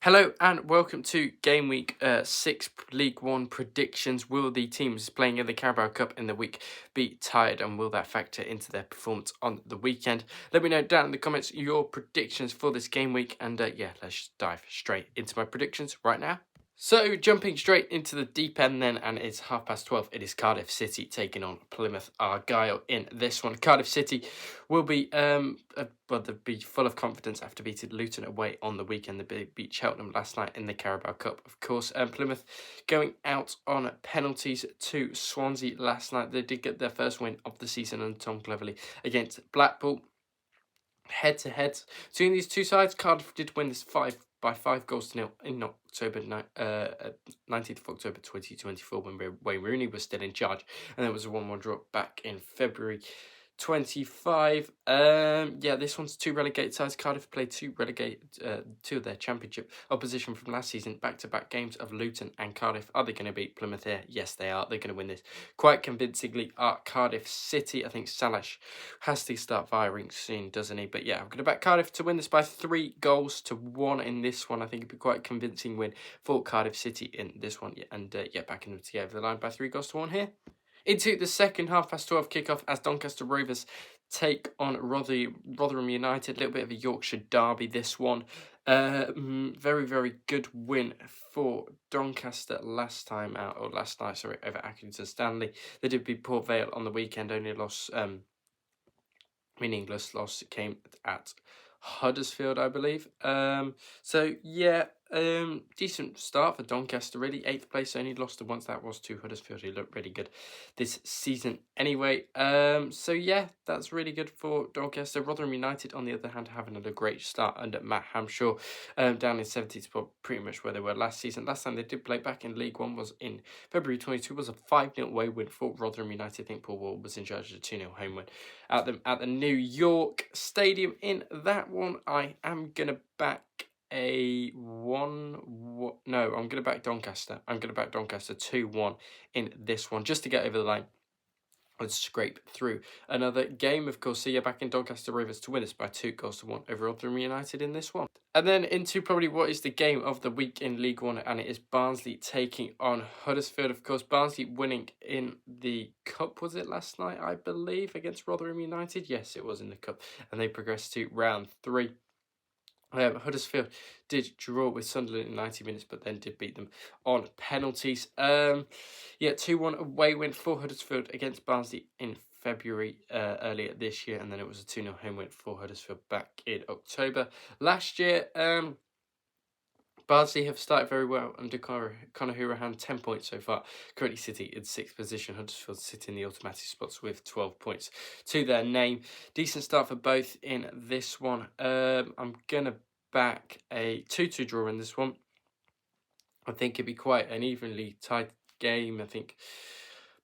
Hello and welcome to Game Week 6 League 1 predictions. Will the teams playing in the Carabao Cup in the week be tired, and will that factor into their performance on the weekend? Let me know down in the comments your predictions for this game week, and let's dive straight into my predictions right now. So, jumping straight into the deep end then, and it's 12:30. It is Cardiff City taking on Plymouth Argyle in this one. Cardiff City will be they'll be full of confidence after beating Luton away on the weekend. They beat Cheltenham last night in the Carabao Cup, of course. And Plymouth going out on penalties to Swansea last night. They did get their first win of the season under Tom Cleverley against Blackpool. Head to head between these two sides, Cardiff did win this by 5 goals to 0 in October 19th of October 2024 when Wayne Rooney was still in charge, and there was a 1-1 draw back in February 25. This one's two relegated sides. Cardiff played two of their championship opposition from last season, back-to-back games of Luton and Cardiff. Are they going to beat Plymouth here? Yes, they are. They're going to win this quite convincingly. Cardiff City, I think Salash has to start firing soon, doesn't he? But yeah, I'm going to back Cardiff to win this by 3-1 in this one. I think it'd be quite a convincing win for Cardiff City in this one. Backing them to get over the line by 3-1 here. Into the second 12:30 kickoff as Doncaster Rovers take on Rotherham United. A little bit of a Yorkshire derby, this one. Very, very good win for Doncaster last night, over Accrington Stanley. They did beat Port Vale on the weekend, only loss, meaningless loss came at Huddersfield, I believe. Decent start for Doncaster, really. 8th place, only lost to once, that was to Huddersfield. He looked really good this season anyway. That's really good for Doncaster. Rotherham United, on the other hand, having a great start under Matt Hamshaw, down in 17th spot, pretty much where they were last season. Last time they did play back in League One was in February 22, was a 5-0 away win for Rotherham United. I think Paul Wall was in charge of a 2-0 home win at the New York Stadium. In that one, I am going to back I'm going to back Doncaster. I'm going to back Doncaster 2-1 in this one, just to get over the line and scrape through another game, of course. So yeah, back in Doncaster Rovers to win this by 2-1 over Rotherham United in this one. And then into probably what is the game of the week in League One, and it is Barnsley taking on Huddersfield. Of course, Barnsley winning in the Cup, was it last night, I believe, against Rotherham United? Yes, it was in the Cup, and they progressed to round 3. Huddersfield did draw with Sunderland in 90 minutes, but then did beat them on penalties. 2-1 away win for Huddersfield against Barnsley in February earlier this year, and then it was a 2-0 home win for Huddersfield back in October last year. Barnsley have started very well under Conor Hourihane, 10 points so far. Currently City in 6th position. Huddersfield sit in the automatic spots with 12 points to their name. Decent start for both in this one. I'm going to back a 2-2 draw in this one. I think it'd be quite an evenly tight game. I think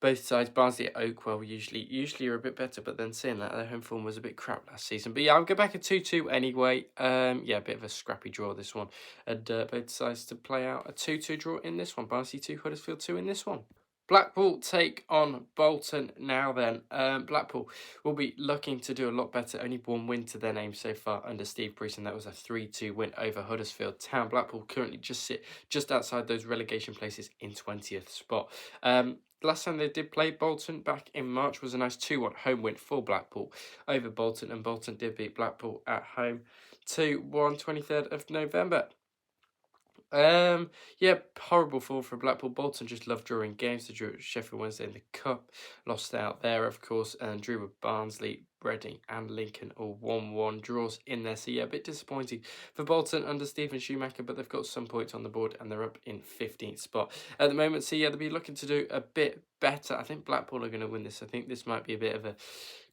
both sides, Barnsley at Oakwell, usually are a bit better, but then seeing that their home form was a bit crap last season. But yeah, I'll go back at 2-2 anyway. A bit of a scrappy draw this one. And both sides to play out a 2-2 draw in this one. Barnsley 2, Huddersfield 2 in this one. Blackpool take on Bolton now then. Blackpool will be looking to do a lot better. Only one win to their name so far under Steve Bruce, and that was a 3-2 win over Huddersfield Town. Blackpool currently sit just outside those relegation places in 20th spot. Last time they did play Bolton back in March was a nice 2-1 home win for Blackpool over Bolton, and Bolton did beat Blackpool at home 2-1, 23rd of November. Horrible fall for Blackpool. Bolton just love drawing games. They drew at Sheffield Wednesday in the Cup, lost out there, of course, and drew with Barnsley, Reading and Lincoln, all 1-1 draws in there. So yeah, a bit disappointing for Bolton under Stephen Schumacher, but they've got some points on the board and they're up in 15th spot at the moment. So yeah, they'll be looking to do a bit better. I think Blackpool are going to win this. I think this might be a bit of a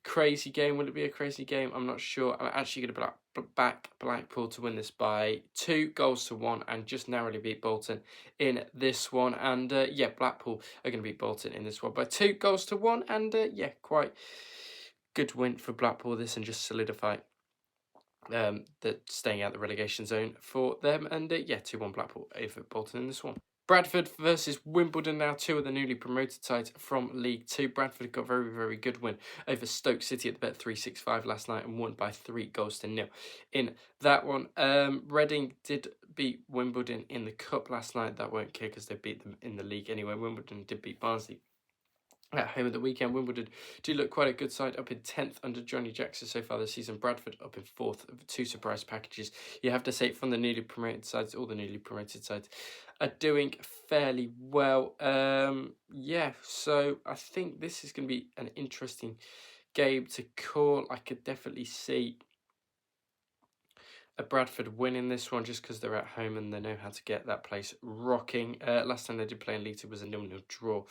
crazy game. Will it be a crazy game? I'm not sure. I'm actually going to back Blackpool to win this by 2-1 and just narrowly beat Bolton in this one. And Blackpool are going to beat Bolton in this one by 2-1, and quite good win for Blackpool this, and just solidify that staying out the relegation zone for them. And 2-1 Blackpool over Bolton in this one. Bradford versus Wimbledon, now two of the newly promoted sides from League Two. Bradford got a very, very good win over Stoke City at the Bet365 last night and won by 3-0 in that one. Reading did beat Wimbledon in the Cup last night. That won't care because they beat them in the league anyway. Wimbledon did beat Barnsley at home at the weekend. Wimbledon do look quite a good side, up in 10th under Johnny Jackson so far this season. Bradford up in 4th of 2 surprise packages. You have to say from the newly promoted sides, all the newly promoted sides are doing fairly well. Yeah, so I think this is going to be an interesting game to call. I could definitely see a Bradford winning this one just because they're at home and they know how to get that place rocking. Last time they did play in League Two was a 0-0 draw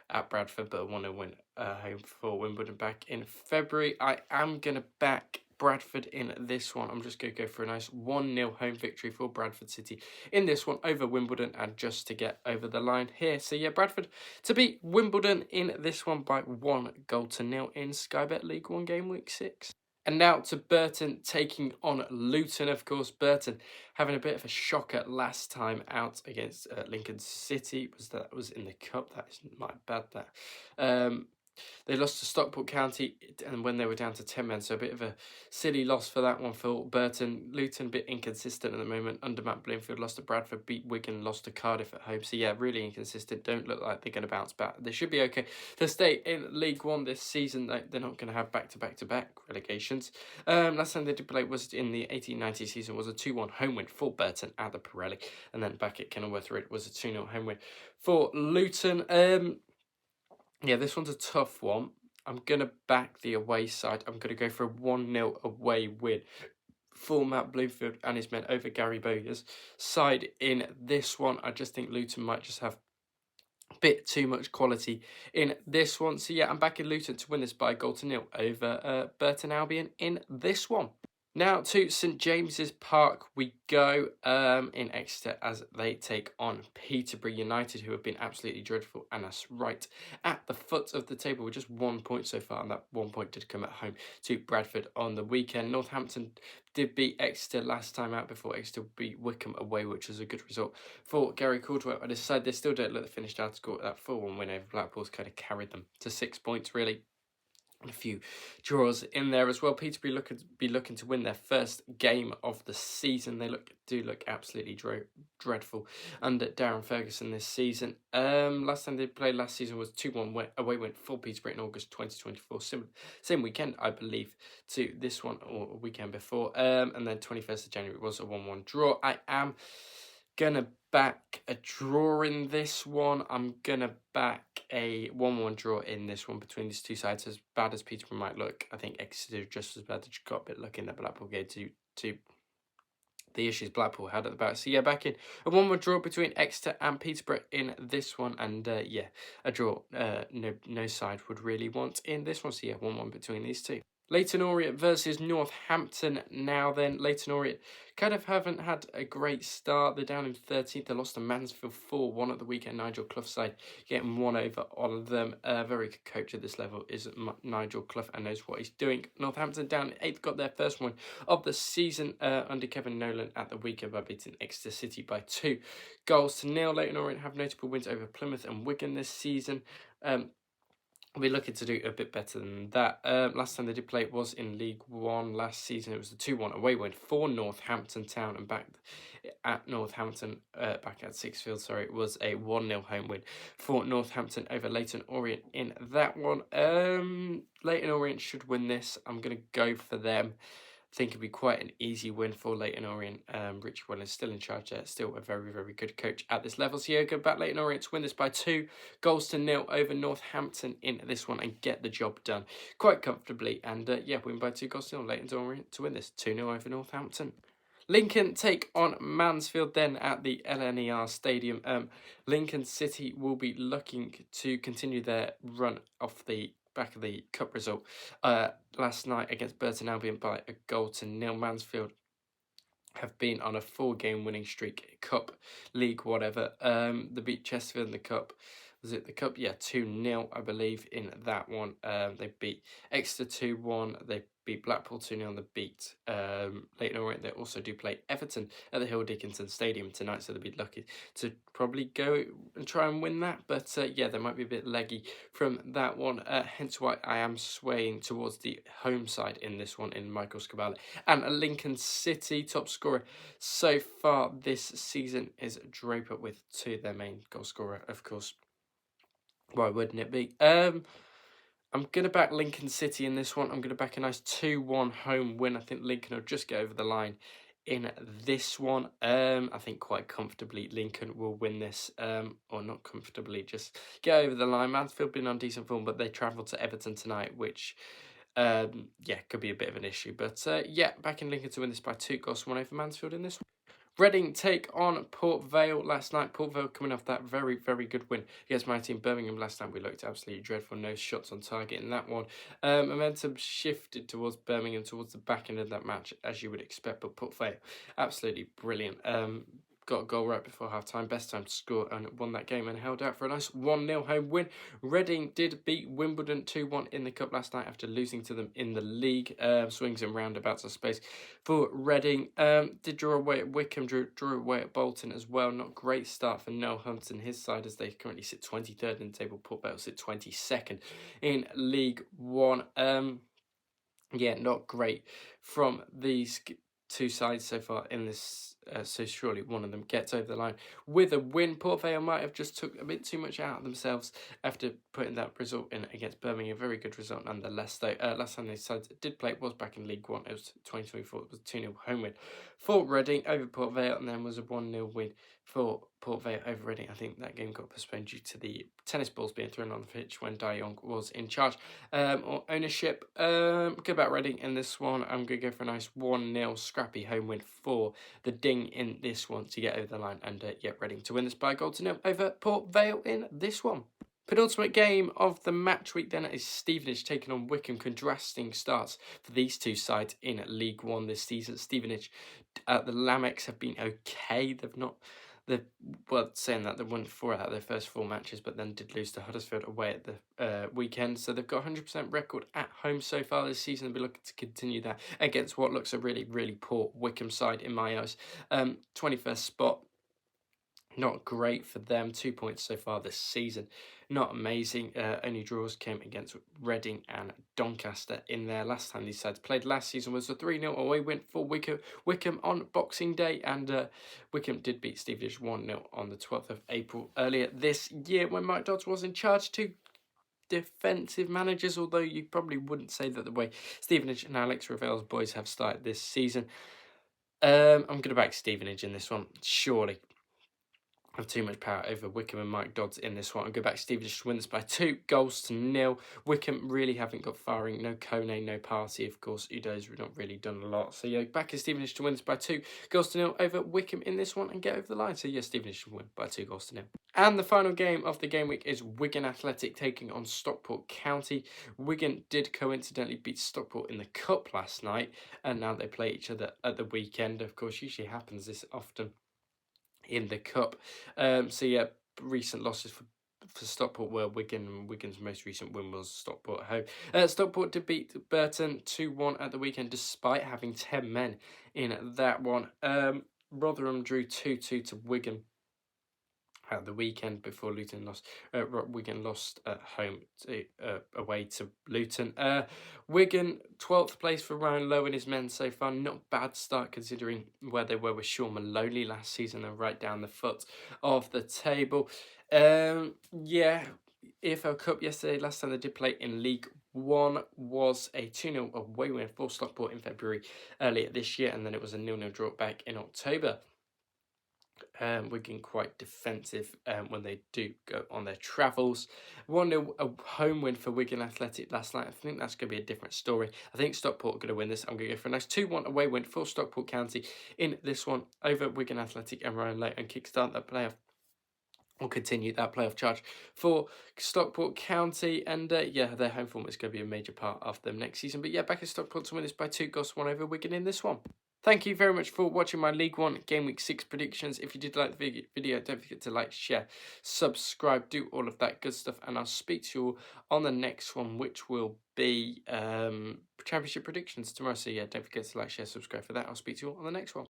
at Bradford, but a 1-0 win home for Wimbledon back in February. I am going to back Bradford in this one. I'm just going to go for a nice 1-0 home victory for Bradford City in this one over Wimbledon, and just to get over the line here. So yeah, Bradford to beat Wimbledon in this one by 1-0 in Sky Bet League One Game Week 6. And now to Burton taking on Luton. Of course, Burton having a bit of a shocker last time out against Lincoln City. That was in the Cup. That is my bad. They lost to Stockport County, and when they were down to 10 men, so a bit of a silly loss for that one for Burton. Luton a bit inconsistent at the moment. Under Matt Bloomfield, lost to Bradford, beat Wigan, lost to Cardiff at home. So yeah, really inconsistent. Don't look like they're going to bounce back. They should be okay to stay in League One this season. They're not going to have back-to-back relegations. Last time they did play was in the 1890 season, was a 2-1 home win for Burton at the Pirelli, and then back at Kenilworth Road was a 2-0 home win for Luton. Yeah, this one's a tough one. I'm going to back the away side. I'm going to go for a 1-0 away win for Matt Bloomfield and his men over Gary Bowyer's side in this one. I just think Luton might just have a bit too much quality in this one. So yeah, I'm backing Luton to win this by 1-0 over Burton Albion in this one. Now to St James's Park we go in Exeter as they take on Peterborough United, who have been absolutely dreadful, and that's right at the foot of the table with just 1 point so far, and that 1 point did come at home to Bradford on the weekend. Northampton did beat Exeter last time out before Exeter beat Wickham away, which was a good result for Gary Caldwell. On his side, they still don't look the finished article. That 4-1 win over Blackpool's kind of carried them to 6 points, really. And a few draws in there as well. Peterborough looking to win their first game of the season. They do look absolutely dreadful under Darren Ferguson this season. Last time they played last season was 2-1 away win for Peterborough in August 2024. Same weekend, I believe, to this one, or a weekend before. And then 21st of January was a 1-1 draw. I am gonna back a draw in this one. I'm gonna back a 1-1 draw in this one between these two sides. As bad as Peterborough might look, I think Exeter just as bad. They just got a bit lucky in the Blackpool game to the issues Blackpool had at the back. So yeah, back in a 1-1 draw between Exeter and Peterborough in this one, and yeah, a draw no side would really want in this one. So yeah, 1-1 between these two. Leyton Orient versus Northampton now then. Leyton Orient kind of haven't had a great start. They're down in 13th. They lost to Mansfield 4-1 at the weekend. Nigel Clough's side getting one over on them. A very good coach at this level is Nigel Clough and knows what he's doing. Northampton down in 8th, got their first one of the season under Kevin Nolan at the weekend by beating Exeter City by 2-0. Leyton Orient have notable wins over Plymouth and Wigan this season. We're looking to do a bit better than that. Last time they did play it was in League One last season. It was a 2-1 away win for Northampton Town, and back at Northampton, back at Sixfield, sorry, it was a 1-0 home win for Northampton over Leyton Orient in that one. Leyton Orient should win this. I'm going to go for them. I think it'd be quite an easy win for Leyton Orient. Richie Wellens still in charge there, still a very, very good coach at this level. So yeah, go back Leyton Orient to win this by 2-0 over Northampton in this one and get the job done quite comfortably. And yeah, win by 2-0. Leyton Orient to win this 2-0 over Northampton. Lincoln take on Mansfield then at the LNER Stadium. Lincoln City will be looking to continue their run off the back of the cup result last night against Burton Albion by 1-0. Mansfield have been on a 4-game winning streak, cup, league, whatever. They beat Chesterfield in the cup. Was it the cup? Yeah, 2-0, I believe, in that one. They beat Exeter 2-1. They beat Blackpool 2-0. They beat Leyton Orient. They also do play Everton at the Hill Dickinson Stadium tonight, so they'll be lucky to probably go and try and win that. But yeah, they might be a bit leggy from that one, hence why I am swaying towards the home side in this one in Michael Scabala. And Lincoln City, top scorer so far this season, is Draper with their main goal scorer, of course. Why wouldn't it be? I'm going to back Lincoln City in this one. I'm going to back a nice 2-1 home win. I think Lincoln will just get over the line in this one. I think quite comfortably Lincoln will win this, or not comfortably, just get over the line. Mansfield been on decent form, but they travel to Everton tonight, which yeah, could be a bit of an issue. But yeah, backing Lincoln to win this by 2-1 over Mansfield in this one. Reading take on Port Vale last night. Port Vale coming off that very, very good win against my team Birmingham last night. We looked absolutely dreadful. No shots on target in that one. Momentum shifted towards Birmingham towards the back end of that match, as you would expect. But Port Vale, absolutely brilliant. Got a goal right before half-time. Best time to score and won that game and held out for a nice 1-0 home win. Reading did beat Wimbledon 2-1 in the cup last night after losing to them in the league. Swings and roundabouts, I suppose, for Reading. Did draw away at Wickham, drew away at Bolton as well. Not great start for Noel Hunt and his side, as they currently sit 23rd in the table. Port Vale sit 22nd in League One. Yeah, not great from these two sides so far in this, so surely one of them gets over the line with a win. Port Vale might have just took a bit too much out of themselves after putting that result in against Birmingham. A very good result nonetheless, though. Last time they did play, it was back in League One. It was 2024. It was 2-0 home win for Reading over Port Vale, and then was a 1-0 win for Port Vale over Reading. I think that game got postponed due to the tennis balls being thrown on the pitch when De Jong was in charge. Or ownership. Good about Reading in this one. I'm going to go for a nice 1-0 scrappy home win for the Ding in this one to get over the line, and yeah, Reading to win this by a goal to nil over Port Vale in this one. Penultimate game of the match week then is Stevenage taking on Wickham. Contrasting starts for these two sides in League One this season. Stevenage, the Lamex have been okay. Saying that they won 4 out of their first 4 matches, but then did lose to Huddersfield away at the weekend. So they've got 100% record at home so far this season. They'll be looking to continue that against what looks a really, really poor Wickham side in my eyes. 21st spot. Not great for them. 2 points so far this season. Not amazing. Only draws came against Reading and Doncaster in there. Last time these sides played last season was a 3-0 away win for Wickham on Boxing Day. And Wickham did beat Stevenage 1-0 on the 12th of April earlier this year when Mike Dodds was in charge. Two defensive managers, although you probably wouldn't say that the way Stevenage and Alex Ravel's boys have started this season. I'm going to back Stevenage in this one, surely. Have too much power over Wickham and Mike Dodds in this one. I'll go back. Stevenage wins by 2-0. Wickham really haven't got firing. No Kone, no Party. Of course, Udo's not really done a lot. So yeah, back is Stevenage to win by 2-0 over Wickham in this one and get over the line. So yeah, Stevenage should win by 2-0. And the final game of the game week is Wigan Athletic taking on Stockport County. Wigan did coincidentally beat Stockport in the cup last night, and now they play each other at the weekend. Of course, usually happens this often in the cup. So yeah, recent losses for Stockport were Wigan, and Wigan's most recent win was Stockport at home. Stockport did beat Burton 2-1 at the weekend despite having 10 men in that one. Rotherham drew 2-2 to Wigan at the weekend before Wigan lost at home away to Luton. Wigan 12th place for Ryan Lowe and his men so far. Not bad start considering where they were with Sean Maloney last season. They're right down the foot of the table. Yeah, EFL Cup yesterday. Last time they did play in League One was a 2-0 away win for Stockport in February earlier this year, and then it was a 0-0 draw back in October. Wigan quite defensive when they do go on their travels. 1-0 a home win for Wigan Athletic last night. I think that's going to be a different story. I think Stockport are going to win this. I'm going to go for a nice 2-1 away win for Stockport County in this one over Wigan Athletic and Ryan Lowe, and kickstart that playoff. Or continue that playoff charge for Stockport County. And yeah, their home form is going to be a major part of them next season. But yeah, back at Stockport to win this by 2-1 over Wigan in this one. Thank you very much for watching my League One Game Week 6 predictions. If you did like the video, don't forget to like, share, subscribe, do all of that good stuff. And I'll speak to you all on the next one, which will be Championship predictions tomorrow. So yeah, don't forget to like, share, subscribe for that. I'll speak to you all on the next one.